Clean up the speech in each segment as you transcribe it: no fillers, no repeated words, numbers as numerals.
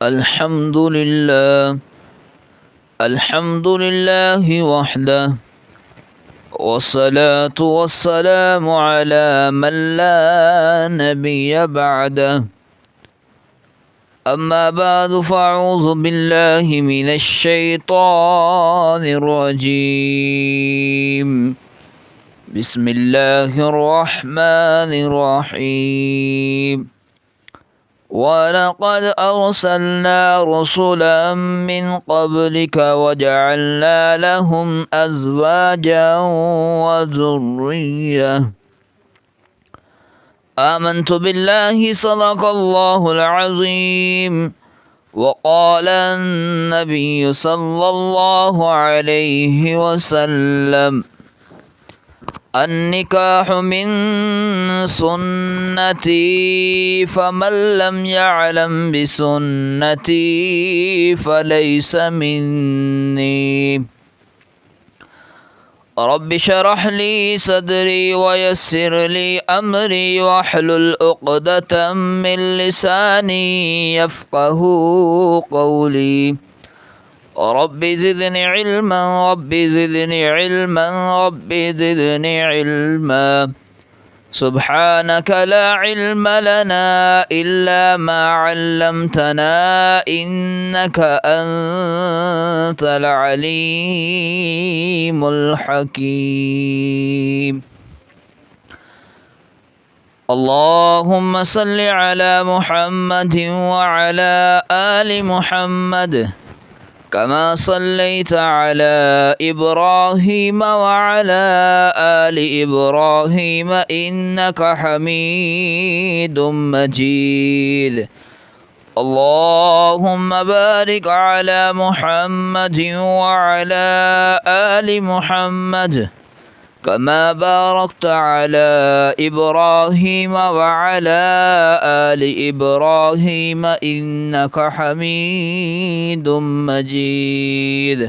الحمد لله الحمد لله وحده، والصلاة والسلام على من لا نبي بعده. أما بعد، فأعوذ بالله من الشيطان الرجيم. بسم الله الرحمن الرحيم. وَلَقَدْ أَرْسَلْنَا رُسُلًا مِّن قَبْلِكَ وَجَعَلْنَا لَهُمْ أَزْوَاجًا وَذُرِّيَّةً. آمنت بالله، صدق الله العظيم. وقال النبي صلى الله عليه وسلم: النکاح من سنتی فمن لم يعلم بسنتی فلیس منی. رب اشرح لي صدري ويسر لي أمري واحلل عقدة من لساني يفقه قولي. رب زدني علما رب زدني علما رب زدني علما. سبحانك لا علم لنا إلا ما علمتنا إنك أنت العليم الحكيم. اللهم صل على محمد وعلى آل محمد كما صليت على إبراهيم وعلى آل إبراهيم إنك حميد مجيد. اللهم بارك على محمد وعلى آل محمد كما باركت على إبراهيم وعلى آل إبراهيم إنك حميد مجيد.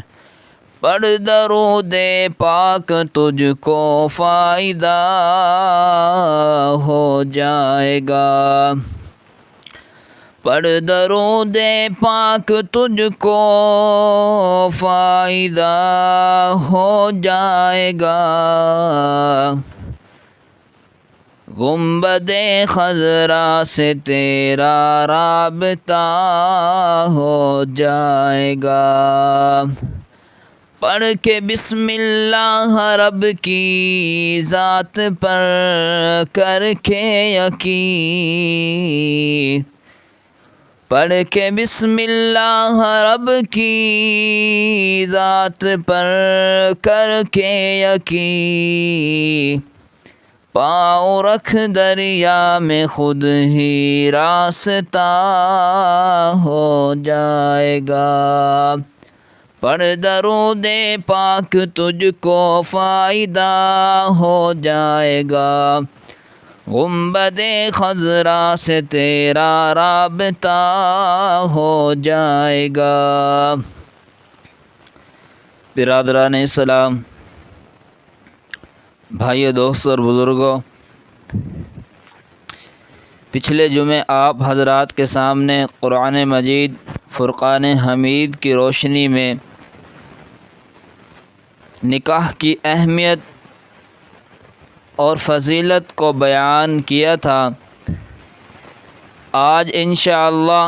پڑھ درود پاک تجھ کو فائدہ ہو جائے گا. پڑھ درود پاک تجھ کو فائدہ ہو جائے گا. گنبد خضرا سے تیرا رابطہ ہو جائے گا. پڑھ کے بسم اللہ رب کی ذات پر کر کے یقین. پڑھ کے بسم اللہ رب کی ذات پر کر کے یقین. پاؤں رکھ دریا میں خود ہی راستہ ہو جائے گا. پڑھ درود پاک تجھ کو فائدہ ہو جائے گا. گنبد خضرا سے تیرا رابطہ ہو جائے گا. برادران اسلام، بھائیو، دوستو اور بزرگوں، پچھلے جمعے آپ حضرات کے سامنے قرآن مجید فرقان حمید کی روشنی میں نکاح کی اہمیت اور فضیلت کو بیان کیا تھا. آج انشاءاللہ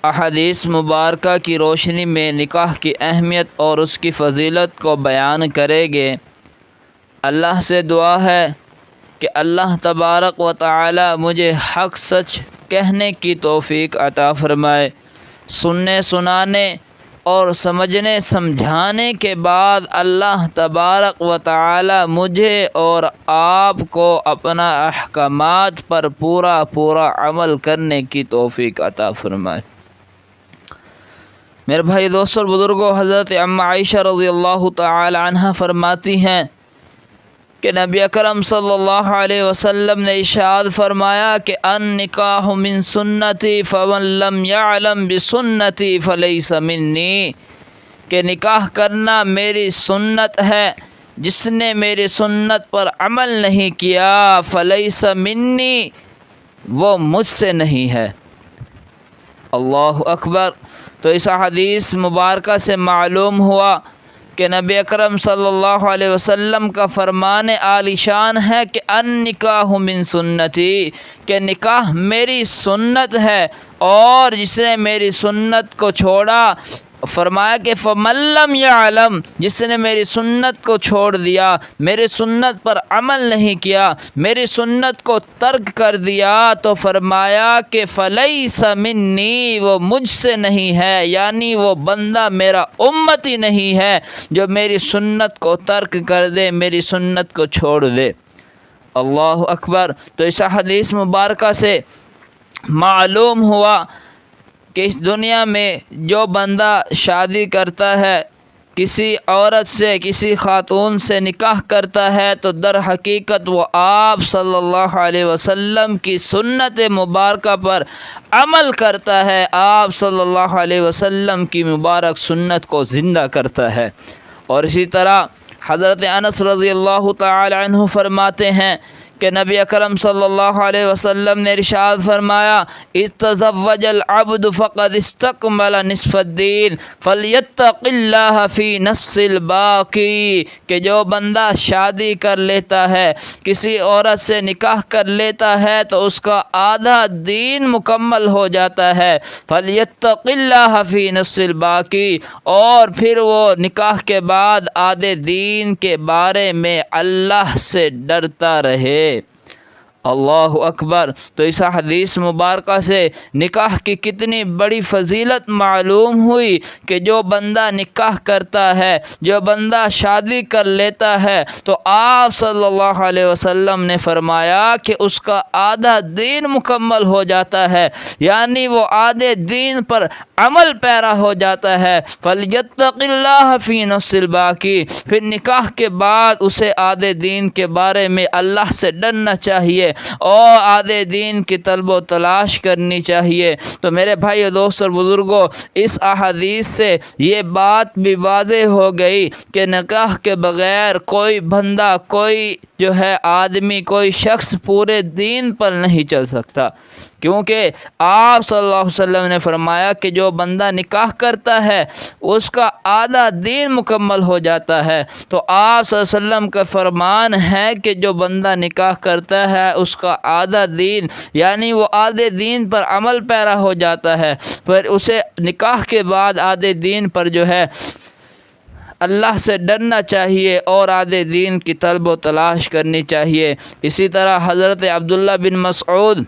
احادیث مبارکہ کی روشنی میں نکاح کی اہمیت اور اس کی فضیلت کو بیان کریں گے. اللہ سے دعا ہے کہ اللہ تبارک و تعالی مجھے حق سچ کہنے کی توفیق عطا فرمائے. سننے سنانے اور سمجھنے سمجھانے کے بعد اللہ تبارک و تعالی مجھے اور آپ کو اپنا احکامات پر پورا عمل کرنے کی توفیق عطا فرمائے. میرے بھائی، دوستوں اور بزرگوں، حضرت ام عائشہ رضی اللہ تعالی عنہ فرماتی ہیں کہ نبی اکرم صلی اللہ علیہ وسلم نے ارشاد فرمایا کہ النکاح من سنتی فمن لم یعلم بسنتی فلیس منی. کہ نکاح کرنا میری سنت ہے، جس نے میری سنت پر عمل نہیں کیا فلیس منی، وہ مجھ سے نہیں ہے. اللہ اکبر۔ تو اس حدیث مبارکہ سے معلوم ہوا کہ نبی اکرم صلی اللہ علیہ وسلم کا فرمان عالی شان ہے کہ النکاح من سنتی، کہ نکاح میری سنت ہے، اور جس نے میری سنت کو چھوڑا، فرمایا کہ فمن لم یعلم، جس نے میری سنت کو چھوڑ دیا، میری سنت پر عمل نہیں کیا، میری سنت کو ترک کر دیا، تو فرمایا کہ فلیس منی، وہ مجھ سے نہیں ہے، یعنی وہ بندہ میرا امتی نہیں ہے جو میری سنت کو ترک کر دے، میری سنت کو چھوڑ دے۔ اللہ اکبر۔ تو اس حدیث مبارکہ سے معلوم ہوا کہ اس دنیا میں جو بندہ شادی کرتا ہے، کسی عورت سے، کسی خاتون سے نکاح کرتا ہے، تو در حقیقت وہ آپ صلی اللہ علیہ وسلم کی سنت مبارکہ پر عمل کرتا ہے، آپ صلی اللہ علیہ وسلم کی مبارک سنت کو زندہ کرتا ہے۔ اور اسی طرح حضرت انس رضی اللہ تعالی عنہ فرماتے ہیں کہ نبی اکرم صلی اللہ علیہ وسلم نے ارشاد فرمایا، استزوج العبد فقد استکمل نصف الدین فلیتق اللہ فی نصف الباقی، کہ جو بندہ شادی کر لیتا ہے، کسی عورت سے نکاح کر لیتا ہے، تو اس کا آدھا دین مکمل ہو جاتا ہے۔ فلیتق اللہ فی نصف الباقی، اور پھر وہ نکاح کے بعد آدھے دین کے بارے میں اللہ سے ڈرتا رہے۔ اللہ اکبر۔ تو اس حدیث مبارکہ سے نکاح کی کتنی بڑی فضیلت معلوم ہوئی کہ جو بندہ نکاح کرتا ہے، جو بندہ شادی کر لیتا ہے، تو آپ صلی اللہ علیہ وسلم نے فرمایا کہ اس کا آدھا دین مکمل ہو جاتا ہے، یعنی وہ آدھے دین پر عمل پیرا ہو جاتا ہے۔ فَلْيَتَّقِ اللَّهَ فِي نَفْسِ الْبَاقِي، پھر نکاح کے بعد اسے آدھے دین کے بارے میں اللہ سے ڈرنا چاہیے اور آدھے دین کی طلب و تلاش کرنی چاہیے۔ تو میرے بھائی، دوست اور بزرگوں، اس احادیث سے یہ بات بھی واضح ہو گئی کہ نکاح کے بغیر کوئی بندہ، کوئی جو ہے آدمی، کوئی شخص پورے دین پر نہیں چل سکتا، کیونکہ آپ صلی اللہ علیہ وسلم نے فرمایا کہ جو بندہ نکاح کرتا ہے اس کا آدھا دین مکمل ہو جاتا ہے۔ تو آپ صلی اللہ علیہ وسلم کا فرمان ہے کہ جو بندہ نکاح کرتا ہے اس کا آدھا دین، یعنی وہ آدھے دین پر عمل پیرا ہو جاتا ہے، پھر اسے نکاح کے بعد آدھے دین پر جو ہے اللہ سے ڈرنا چاہیے اور آدھے دین کی طلب و تلاش کرنی چاہیے۔ اسی طرح حضرت عبداللہ بن مسعود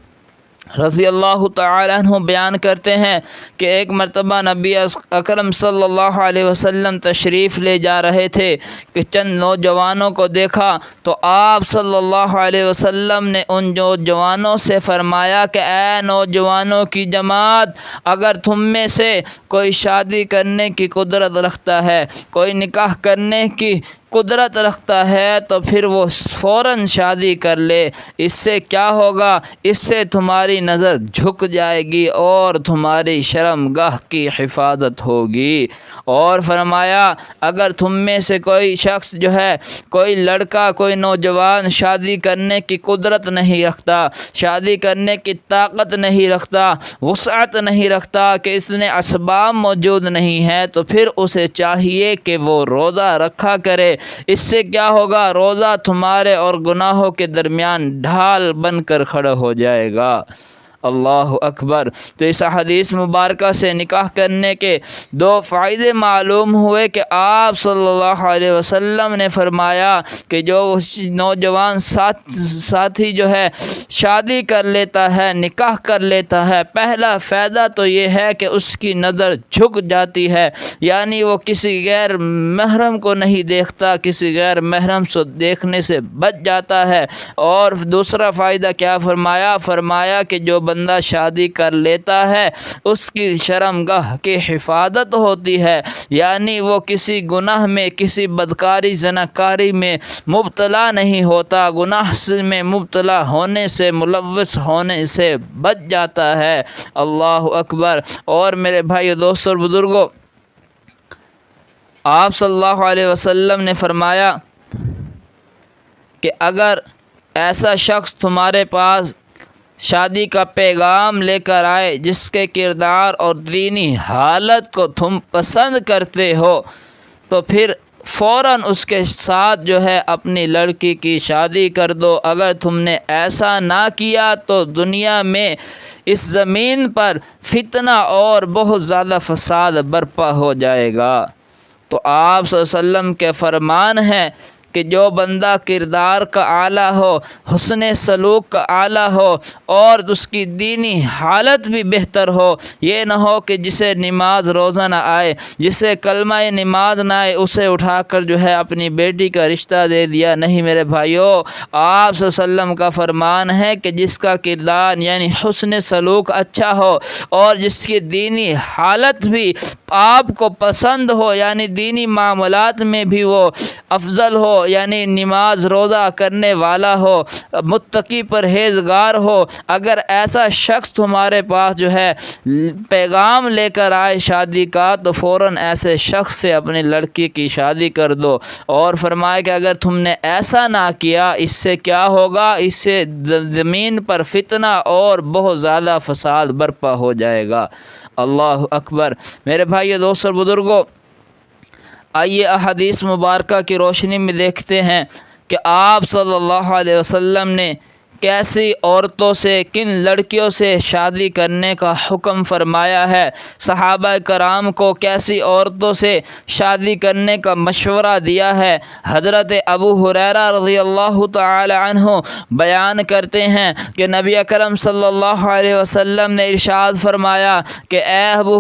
رضی اللہ تعالی عنہ بیان کرتے ہیں کہ ایک مرتبہ نبی اکرم صلی اللہ علیہ وسلم تشریف لے جا رہے تھے کہ چند نوجوانوں کو دیکھا، تو آپ صلی اللہ علیہ وسلم نے ان نوجوانوں سے فرمایا کہ اے نوجوانوں کی جماعت، اگر تم میں سے کوئی شادی کرنے کی قدرت رکھتا ہے، کوئی نکاح کرنے کی قدرت رکھتا ہے، تو پھر وہ فوراً شادی کر لے۔ اس سے کیا ہوگا؟ اس سے تمہاری نظر جھک جائے گی اور تمہاری شرمگاہ کی حفاظت ہوگی۔ اور فرمایا اگر تم میں سے کوئی شخص جو ہے، کوئی لڑکا، کوئی نوجوان شادی کرنے کی قدرت نہیں رکھتا، شادی کرنے کی طاقت نہیں رکھتا، وسعت نہیں رکھتا، کہ اس نے اسباب موجود نہیں ہے، تو پھر اسے چاہیے کہ وہ روزہ رکھا کرے۔ اس سے کیا ہوگا؟ روزہ تمہارے اور گناہوں کے درمیان ڈھال بن کر کھڑا ہو جائے گا۔ اللہ اکبر۔ تو اس حدیث مبارکہ سے نکاح کرنے کے دو فائدے معلوم ہوئے کہ آپ صلی اللہ علیہ وسلم نے فرمایا کہ جو نوجوان ساتھی جو ہے شادی کر لیتا ہے، نکاح کر لیتا ہے، پہلا فائدہ تو یہ ہے کہ اس کی نظر جھک جاتی ہے، یعنی وہ کسی غیر محرم کو نہیں دیکھتا، کسی غیر محرم سے دیکھنے سے بچ جاتا ہے۔ اور دوسرا فائدہ کیا فرمایا کہ جو بندہ شادی کر لیتا ہے اس کی شرمگاہ کی حفاظت ہوتی ہے، یعنی وہ کسی گناہ میں، کسی بدکاری، زناکاری میں مبتلا نہیں ہوتا، گناہ میں مبتلا ہونے سے، ملوث ہونے سے بچ جاتا ہے۔ اللہ اکبر۔ اور میرے بھائی، دوستوں اور بزرگوں، آپ صلی اللہ علیہ وسلم نے فرمایا کہ اگر ایسا شخص تمہارے پاس شادی کا پیغام لے کر آئے، جس کے کردار اور دینی حالت کو تم پسند کرتے ہو، تو پھر فوراً اس کے ساتھ جو ہے اپنی لڑکی کی شادی کر دو۔ اگر تم نے ایسا نہ کیا تو دنیا میں اس زمین پر فتنہ اور بہت زیادہ فساد برپا ہو جائے گا۔ تو آپ صلی اللہ علیہ وسلم کے فرمان ہے کہ جو بندہ کردار کا اعلیٰ ہو، حسن سلوک کا اعلیٰ ہو اور اس کی دینی حالت بھی بہتر ہو، یہ نہ ہو کہ جسے نماز روزہ نہ آئے، جسے کلمہ نماز نہ آئے، اسے اٹھا کر جو ہے اپنی بیٹی کا رشتہ دے دیا۔ نہیں میرے بھائیو، آپ صلی اللہ علیہ وسلم کا فرمان ہے کہ جس کا کردار یعنی حسن سلوک اچھا ہو اور جس کی دینی حالت بھی آپ کو پسند ہو، یعنی دینی معاملات میں بھی وہ افضل ہو، یعنی نماز روزہ کرنے والا ہو، متقی پرہیزگار ہو، اگر ایسا شخص تمہارے پاس جو ہے پیغام لے کر آئے شادی کا، تو فوراً ایسے شخص سے اپنی لڑکی کی شادی کر دو۔ اور فرمایا کہ اگر تم نے ایسا نہ کیا، اس سے کیا ہوگا؟ اس سے زمین پر فتنہ اور بہت زیادہ فساد برپا ہو جائے گا۔ اللہ اکبر۔ میرے بھائی دوست اور بزرگوں، آئیے احادیث مبارکہ کی روشنی میں دیکھتے ہیں کہ آپ صلی اللہ علیہ وسلم نے کیسی عورتوں سے، کن لڑکیوں سے شادی کرنے کا حکم فرمایا ہے، صحابہ کرام کو کیسی عورتوں سے شادی کرنے کا مشورہ دیا ہے۔ حضرت ابو ہریرہ رضی اللہ تعالی عنہ بیان کرتے ہیں کہ نبی اکرم صلی اللہ علیہ وسلم نے ارشاد فرمایا کہ اے ابو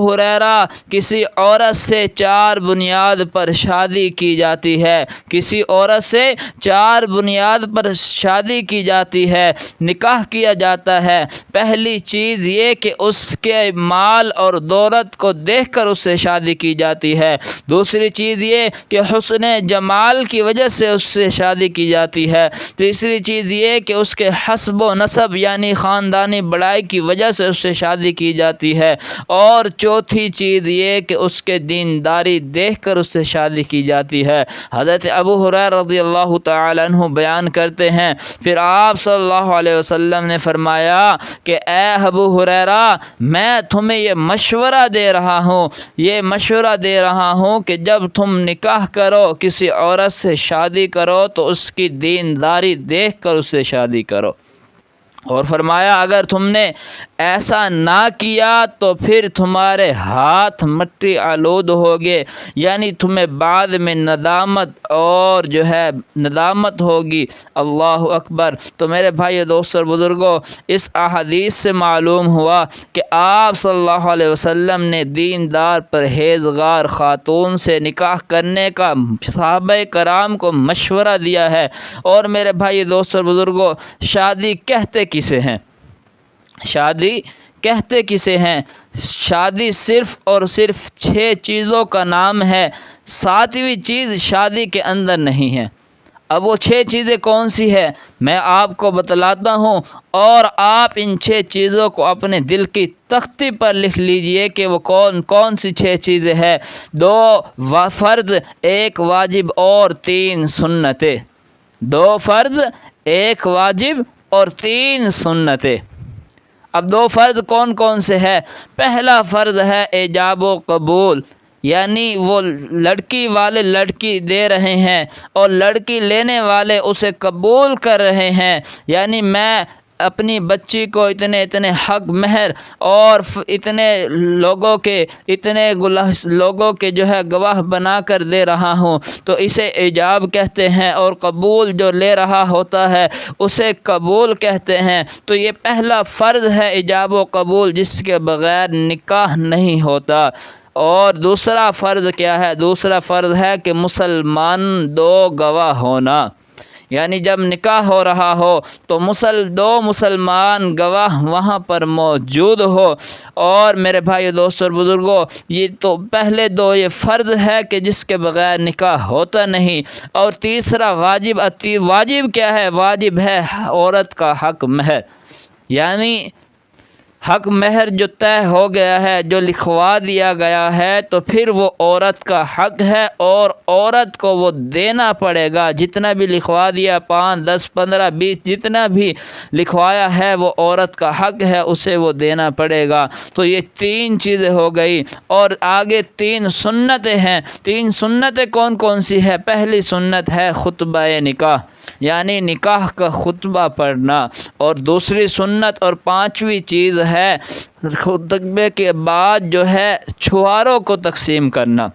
ہریرہ، کسی عورت سے 4 بنیاد پر شادی کی جاتی ہے، کسی عورت سے 4 بنیاد پر شادی کی جاتی ہے، نکاح کیا جاتا ہے۔ پہلی چیز یہ کہ اس کے مال اور دولت کو دیکھ کر اس سے شادی کی جاتی ہے۔ دوسری چیز یہ کہ حسن جمال کی وجہ سے اس سے شادی کی جاتی ہے۔ تیسری چیز یہ کہ اس کے حسب و نسب یعنی خاندانی بڑائی کی وجہ سے اس سے شادی کی جاتی ہے۔ اور چوتھی چیز یہ کہ اس کے دینداری دیکھ کر اس سے شادی کی جاتی ہے۔ حضرت ابو ہریرہ رضی اللہ تعالی عنہ بیان کرتے ہیں، پھر آپ صلی اللہ علیہ وسلم نے فرمایا کہ اے ابو ہریرہ، میں تمہیں یہ مشورہ دے رہا ہوں کہ جب تم نکاح کرو، کسی عورت سے شادی کرو تو اس کی دینداری دیکھ کر اس سے شادی کرو۔ اور فرمایا اگر تم نے ایسا نہ کیا تو پھر تمہارے ہاتھ مٹی آلود ہوگے، یعنی تمہیں بعد میں ندامت ہوگی۔ اللہ اکبر۔ تو میرے بھائی دوست اور بزرگوں، اس احادیث سے معلوم ہوا کہ آپ صلی اللہ علیہ وسلم نے دیندار پرہیزگار خاتون سے نکاح کرنے کا صحابہ کرام کو مشورہ دیا ہے۔ اور میرے بھائی دوست اور بزرگوں، شادی کہتے کسے ہیں؟ شادی صرف اور صرف 6 چیزوں کا نام ہے، 7ویں چیز شادی کے اندر نہیں ہے۔ اب وہ 6 چیزیں کون سی ہے میں آپ کو بتلاتا ہوں، اور آپ ان 6 چیزوں کو اپنے دل کی تختی پر لکھ لیجئے کہ وہ کون سی 6 چیزیں ہیں۔ 2 فرض، 1 واجب اور 3 سنتیں۔ 2 فرض، 1 واجب اور 3 سنتیں۔ اب 2 فرض کون سے ہیں؟ پہلا فرض ہے ایجاب و قبول، یعنی وہ لڑکی والے لڑکی دے رہے ہیں اور لڑکی لینے والے اسے قبول کر رہے ہیں، یعنی میں اپنی بچی کو اتنے حق مہر اور اتنے لوگوں کے جو ہے گواہ بنا کر دے رہا ہوں، تو اسے ایجاب کہتے ہیں، اور قبول جو لے رہا ہوتا ہے اسے قبول کہتے ہیں۔ تو یہ پہلا فرض ہے ایجاب و قبول، جس کے بغیر نکاح نہیں ہوتا۔ اور دوسرا فرض کیا ہے؟ دوسرا فرض ہے کہ مسلمان 2 گواہ ہونا، یعنی جب نکاح ہو رہا ہو تو 2 مسلمان گواہ وہاں پر موجود ہو۔ اور میرے بھائی دوستوں اور بزرگوں، یہ تو پہلے 2 یہ فرض ہے کہ جس کے بغیر نکاح ہوتا نہیں۔ اور تیسرا واجب کیا ہے؟ واجب ہے عورت کا حق مہر، یعنی حق مہر جو طے ہو گیا ہے، جو لکھوا دیا گیا ہے، تو پھر وہ عورت کا حق ہے اور عورت کو وہ دینا پڑے گا۔ جتنا بھی لکھوا دیا، 5، 10، 15، 20 جتنا بھی لکھوایا ہے وہ عورت کا حق ہے، اسے وہ دینا پڑے گا۔ تو یہ 3 چیزیں ہو گئی، اور آگے 3 سنتیں ہیں۔ 3 سنتیں کون کون سی ہے؟ پہلی سنت ہے خطبہ نکاح، یعنی نکاح کا خطبہ پڑھنا، اور دوسری سنت اور 5ویں چیز ہے خطبے کے بعد جو ہے چھواروں کو تقسیم کرنا۔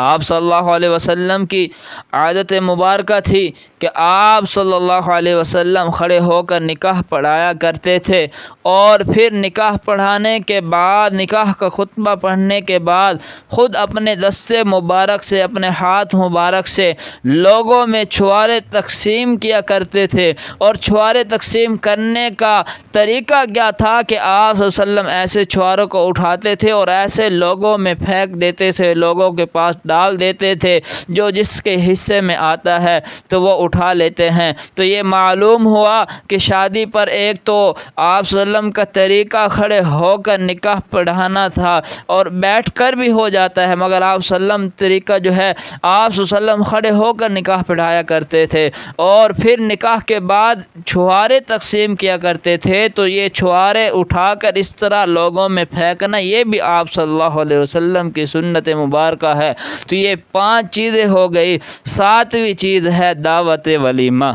آپ صلی اللہ علیہ وسلم کی عادت مبارکہ تھی کہ آپ صلی اللہ علیہ وسلم کھڑے ہو کر نکاح پڑھایا کرتے تھے، اور پھر نکاح پڑھانے کے بعد، نکاح کا خطبہ پڑھنے کے بعد خود اپنے دستے مبارک سے، اپنے ہاتھ مبارک سے لوگوں میں چھوارے تقسیم کیا کرتے تھے۔ اور چھوارے تقسیم کرنے کا طریقہ کیا تھا کہ آپ صلی اللہ علیہ وسلم ایسے چھواروں کو اٹھاتے تھے اور ایسے لوگوں میں پھینک دیتے تھے، لوگوں کے پاس ڈال دیتے تھے، جو جس کے حصے میں آتا ہے تو وہ اٹھا لیتے ہیں۔ تو یہ معلوم ہوا کہ شادی پر ایک تو آپ صلی اللہ علیہ وسلم کا طریقہ کھڑے ہو کر نکاح پڑھانا تھا، اور بیٹھ کر بھی ہو جاتا ہے، مگر آپ صلی اللہ علیہ وسلم طریقہ جو ہے، آپ صلی اللہ علیہ وسلم کھڑے ہو کر نکاح پڑھایا کرتے تھے، اور پھر نکاح کے بعد چھوارے تقسیم کیا کرتے تھے۔ تو یہ چھوارے اٹھا کر اس طرح لوگوں میں پھینکنا، یہ بھی آپ صلی اللہ علیہ وسلم کی سنت مبارکہ ہے۔ تو یہ 5 چیزیں ہو گئی۔ 7ویں چیز ہے دعوت ولیمہ۔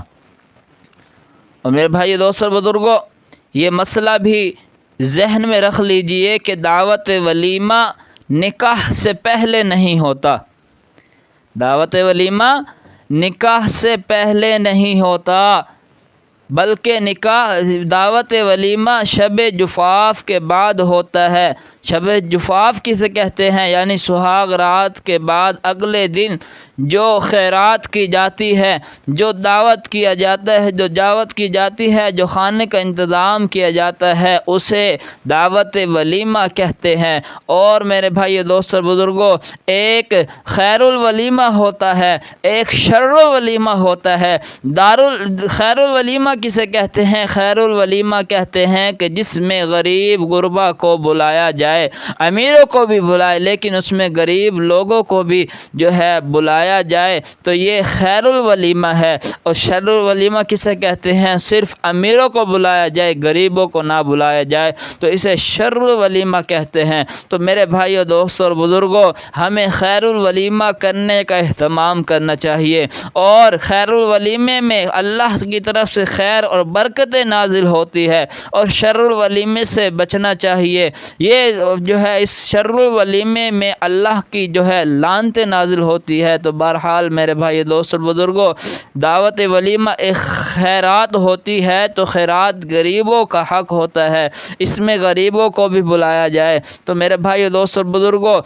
اور میرے بھائی دوستو اور بزرگوں، یہ مسئلہ بھی ذہن میں رکھ لیجئے کہ دعوت ولیمہ نکاح سے پہلے نہیں ہوتا۔ دعوت ولیمہ نکاح سے پہلے نہیں ہوتا، بلکہ دعوت ولیمہ شب جفاف کے بعد ہوتا ہے۔ شب جفاف کسے کہتے ہیں؟ یعنی سہاگ رات کے بعد اگلے دن جو خیرات کی جاتی ہے، جو دعوت کیا جاتا ہے، جو دعوت کی جاتی ہے، جو کھانے کا انتظام کیا جاتا ہے، اسے دعوت ولیمہ کہتے ہیں۔ اور میرے بھائی دوست اور بزرگوں، ایک خیر الولیمہ ہوتا ہے، ایک شر الولیمہ ہوتا ہے۔ خیر الولیمہ کسے کہتے ہیں؟ خیر الولیمہ کہتے ہیں کہ جس میں غریب غربا کو بلایا جائے، امیروں کو بھی بلائے، لیکن اس میں غریب لوگوں کو بھی جو ہے بلایا جائے، تو یہ خیر الولیمہ ہے۔ اور شر الولیمہ کسے کہتے ہیں؟ صرف امیروں کو بلایا جائے، غریبوں کو نہ بلایا جائے، تو اسے شر الولیمہ کہتے ہیں۔ تو میرے بھائیو، دوستو اور بزرگوں، ہمیں خیر الولیمہ کرنے کا اہتمام کرنا چاہیے، اور خیر الولیمے میں اللہ کی طرف سے خیر اور برکتیں نازل ہوتی ہے، اور شر الولیمے سے بچنا چاہیے۔ یہ جو ہے اس شر الولیمے میں اللہ کی جو ہے لعنتیں نازل ہوتی ہے۔ تو بہرحال میرے بھائی دوست اور بزرگوں، دعوت ولیمہ ایک خیرات ہوتی ہے، تو خیرات غریبوں کا حق ہوتا ہے، اس میں غریبوں کو بھی بلایا جائے۔ تو میرے بھائی دوست اور بزرگوں،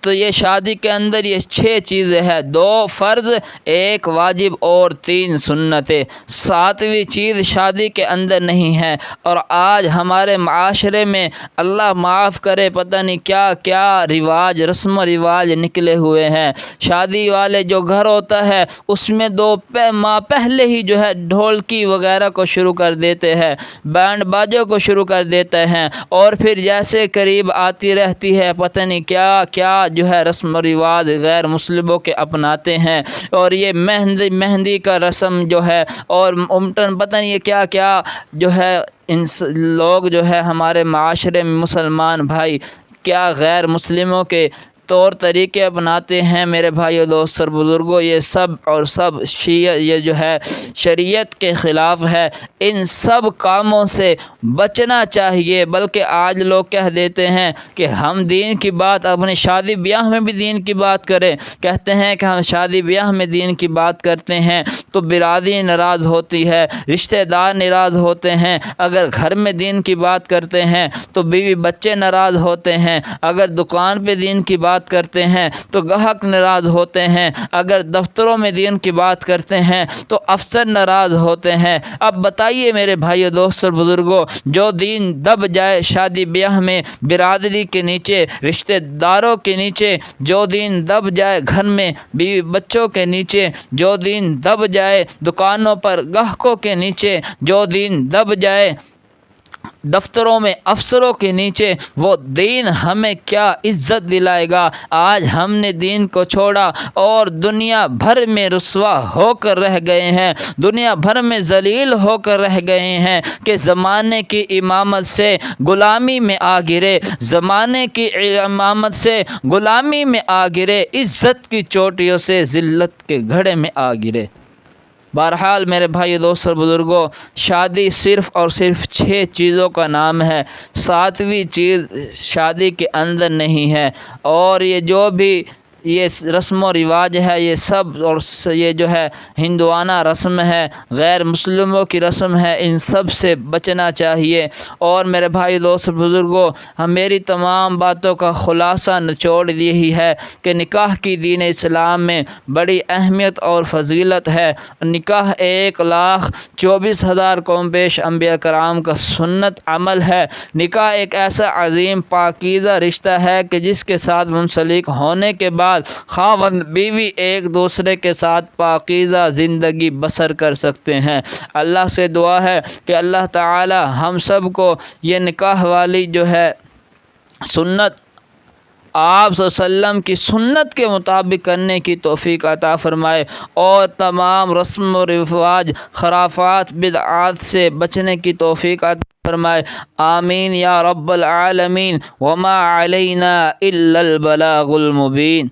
تو یہ شادی کے اندر یہ 6 چیزیں ہیں، 2 فرض، 1 واجب اور 3 سنتیں۔ 7ویں چیز شادی کے اندر نہیں ہے، اور آج ہمارے معاشرے میں اللہ معاف کرے پتہ نہیں کیا کیا رواج، رسم و رواج نکلے ہوئے ہیں۔ شادی والے جو گھر ہوتا ہے، اس میں 2 ماہ پہلے ہی جو ہے ڈھولکی وغیرہ کو شروع کر دیتے ہیں، بینڈ باجوں کو شروع کر دیتے ہیں، اور پھر جیسے قریب آتی رہتی ہے پتہ نہیں کیا کیا جو ہے رسم و رواج غیر مسلموں کے اپناتے ہیں۔ اور یہ مہندی کا رسم جو ہے، اور امٹن پتہ نہیں کیا کیا جو ہے، لوگ جو ہے ہمارے معاشرے میں مسلمان بھائی کیا غیر مسلموں کے طور طریقے اپناتے ہیں۔ میرے بھائیو دوست اور بزرگوں، یہ سب اور سب یہ جو ہے شریعت کے خلاف ہے۔ ان سب کاموں سے بچنا چاہیے، بلکہ آج لوگ کہہ دیتے ہیں کہ ہم دین کی بات اپنی شادی بیاہ میں بھی دین کی بات کریں، کہتے ہیں کہ ہم شادی بیاہ میں دین کی بات کرتے ہیں تو برادری ناراض ہوتی ہے، رشتہ دار ناراض ہوتے ہیں۔ اگر گھر میں دین کی بات کرتے ہیں تو بیوی بچے ناراض ہوتے ہیں، اگر دکان پہ دین کی بات کرتے ہیں تو گاہک ناراض ہوتے ہیں، اگر دفتروں میں دین کی بات کرتے ہیں تو افسر ناراض ہوتے ہیں۔ اب بتائیے میرے بھائیو دوست اور بزرگوں، جو دین دب جائے شادی بیاہ میں، برادری کے نیچے، رشتہ داروں کے نیچے، جو دین دب جائے گھر میں بیوی بچوں کے نیچے، جو دین دب جائے دکانوں پر گاہکوں کے نیچے، جو دین دب جائے دفتروں میں افسروں کے نیچے وہ دین ہمیں کیا عزت دلائے گا۔ آج ہم نے دین کو چھوڑا اور دنیا بھر میں رسوا ہو کر رہ گئے ہیں، دنیا بھر میں ذلیل ہو کر رہ گئے ہیں کہ زمانے کی امامت سے غلامی میں آ گرے، زمانے کی امامت سے غلامی میں آ گرے، عزت کی چوٹیوں سے ذلت کے گھڑے میں آ گرے۔ بہرحال میرے بھائی دوست اور بزرگوں، شادی صرف اور صرف 6 چیزوں کا نام ہے، 7ویں چیز شادی کے اندر نہیں ہے۔ اور یہ جو بھی یہ رسم و رواج ہے، یہ سب اور یہ جو ہے ہندوانہ رسم ہے، غیر مسلموں کی رسم ہے، ان سب سے بچنا چاہیے۔ اور میرے بھائی دوست بزرگوں، میری تمام باتوں کا خلاصہ نچوڑ یہی ہے کہ نکاح کی دین اسلام میں بڑی اہمیت اور فضیلت ہے۔ نکاح 1,24,000 قوم بیش انبیاء کرام کا سنت عمل ہے۔ نکاح ایک ایسا عظیم پاکیزہ رشتہ ہے کہ جس کے ساتھ منسلک ہونے کے بعد خاوند بیوی ایک دوسرے کے ساتھ پاکیزہ زندگی بسر کر سکتے ہیں۔ اللہ سے دعا ہے کہ اللہ تعالی ہم سب کو یہ نکاح والی جو ہے سنت، آپ صلی اللہ علیہ وسلم کی سنت کے مطابق کرنے کی توفیق عطا فرمائے، اور تمام رسم و رواج، خرافات، بدعات سے بچنے کی توفیق عطا فرمائے۔ آمین یا رب العالمین۔ وما علینا الا البلاغ المبین۔